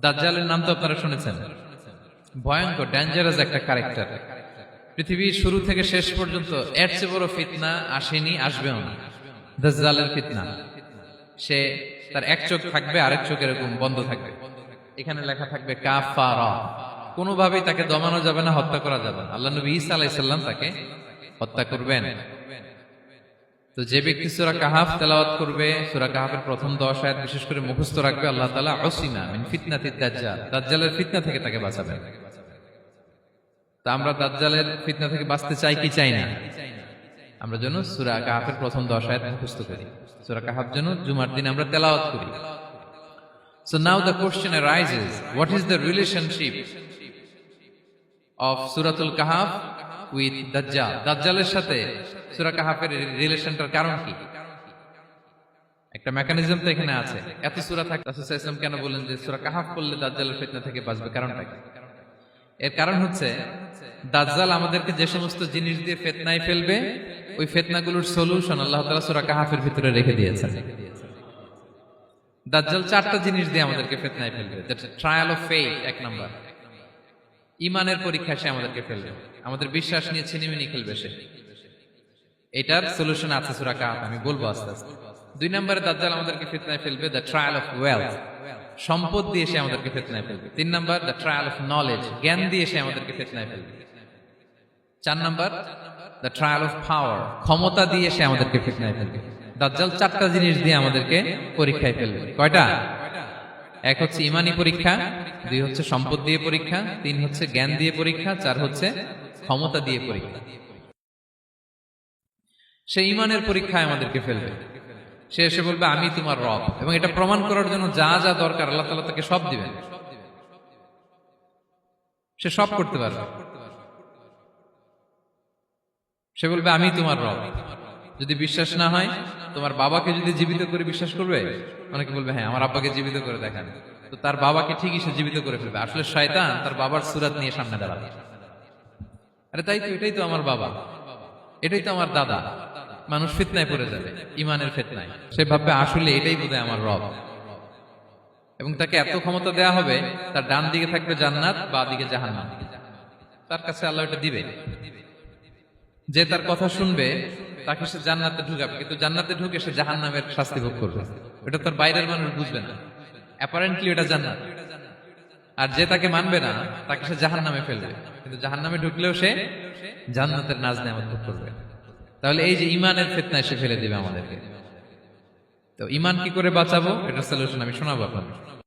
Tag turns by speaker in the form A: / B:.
A: দাজ্জালের নাম তো আপনারা শুনেছেন। ভয়ঙ্কর ডেঞ্জারাস একটা ক্যারেক্টার। পৃথিবীর শুরু থেকে শেষ পর্যন্ত এর চেয়ে বড় ফিতনা আসেনি, আসবেও না। দাজ্জালের ফিতনা। সে তার এক চোখ থাকবে, আরেক চোখ এরকম বন্ধ থাকবে। এখানে লেখা থাকবে কাফারা। কোনোভাবেই তাকে দমানো যাবে না, হত্যা করা যাবে না। আল্লাহ নবী ঈসা আলাইহিস সালাম তাকে হত্যা করবেন। তো যে ব্যক্তি সূরা কাহাফ তেলাওয়াত করবে, সূরা কাহাফের প্রথম 10 আয়াত বিশেষ করে মুখস্থ রাখবে, আল্লাহ তাআলা উসিমা মিন ফিতনাতিদ দাজ্জাল, দাজ্জালের ফিতনা থেকে তাকে বাঁচাবেন। তা আমরা দাজ্জালের ফিতনা থেকে বাঁচতে চাই কি চাই না? আমরা যেন সূরা কাহাফের প্রথম 10 আয়াত মুখস্থ করি। সূরা কাহাফ যেন জুমার দিন আমরা তেলাওয়াত করি। So now the question arises, what is the relationship of Suratul Kahf with Dajjal? দাজ্জালের সাথে সূরা কাহাফের রিলেশনটার কারণ কি? একটা মেকানিজম তো এখানে আছে। এত সূরা থাকে, রাসূল সাল্লাল্লাহু আলাইহি ওয়াসাল্লাম কেন বলেন যে সূরা কাহাফ পড়লে দাজ্জালের ফিতনা থেকে বাঁচবে? কারণটা কি? এর কারণ হচ্ছে দাজ্জাল আমাদেরকে যে সমস্ত জিনিস দিয়ে ফিতনায় ফেলবে, ওই ফিতনাগুলোর সলিউশন আল্লাহ তাআলা সূরা কাহাফের ভিতরে রেখে দিয়েছেন। দাজ্জাল 4টা জিনিস দিয়ে আমাদেরকে ফিতনায় ফেলবে। দ্যাটস ট্রায়াল অফ ফেথ, এক নাম্বার। ঈমানের পরীক্ষায় সে আমাদেরকে ফেলবে, আমাদের বিশ্বাস নিয়ে ছিনিমিনি খেলবে সে। এটার সলিউশন আছে সূরা কাহাফ, আমি বলবো আস্তে আস্তে। 2 নম্বরে দাজ্জাল আমাদেরকে ফিতনায় ফেলবে, দ্য ট্রায়াল অফ ওয়েলথ, সম্পদ দিয়ে সে আমাদেরকে ফিতনায় ফেলবে। 3 নম্বর, দ্য ট্রায়াল অফ নলেজ, জ্ঞান দিয়ে সে আমাদেরকে ফিতনায় ফেলবে। 4 নম্বর, দ্য ট্রায়াল অফ পাওয়ার, ক্ষমতা দিয়ে সে আমাদেরকে ফিতনায় ফেলবে। দাজ্জাল 4টা জিনিস দিয়ে আমাদেরকে পরীক্ষায় ফেলবে। কয়টা? 1 হচ্ছে ঈমানি পরীক্ষা, 2 হচ্ছে সম্পদ দিয়ে পরীক্ষা, 3 হচ্ছে জ্ঞান দিয়ে পরীক্ষা, 4 হচ্ছে ক্ষমতা দিয়ে পরীক্ষা। সে ঈমানের পরীক্ষায় আমাদেরকে ফেলবে। সে এসে বলবে আমি তোমার রব, এবং এটা প্রমাণ করার জন্য যা যা দরকার আল্লাহ তাআলা তাকে সব দিবেন। সে সব করতে পারবে। সে বলবে আমি তোমার রব। যদি বিশ্বাস না হয়, তোমার বাবাকে যদি জীবিত করে বিশ্বাস করবে? অনেকে বলবে হ্যাঁ আমার আব্বাকে জীবিত করে দেখান। তো তার বাবাকে ঠিকই সে জীবিত করে ফেলবে। আসলে শয়তান তার বাবার সূরত নিয়ে সামনে দাঁড়াবে। আরে তাই তো, এটাই তো আমার বাবা, এটাই তো আমার দাদা। মানুষ ফিতনায় পড়ে যাবে, ঈমানের ফিতনায়। সে ভাববে আসলে এটাই বোধহয় আমার রব, এবং তাকে এত ক্ষমতা দেয়া হবে, তার ডান দিকে থাকবে জান্নাত, বাঁ দিকে জাহান্নাম। তার কাছে আল্লাহ এটা দিবে। যে তার কথা শুনবে তাকে সে জান্নাতে ঢুকাবে, কিন্তু জান্নাতে ঢুকে সে জাহান্নামের শাস্তি ভোগ করবে। এটা তার বাইরের মানুষ বুঝবে না, অ্যাপারেন্টলি এটা জান্নাত। আর যে তাকে মানবে না তাকে সে জাহান্নামে ফেলবে, কিন্তু জাহান্নামে ঢুকলেও সে জান্নাতের নাজ নেয়ামত ভোগ করবে। তাহলে এই যে ঈমানের ফিতনায় সে ফেলে দিবে আমাদেরকে। তো ঈমান কি করে বাঁচাবো, এটা সলিউশন আমি শোনাবো আপনাদের।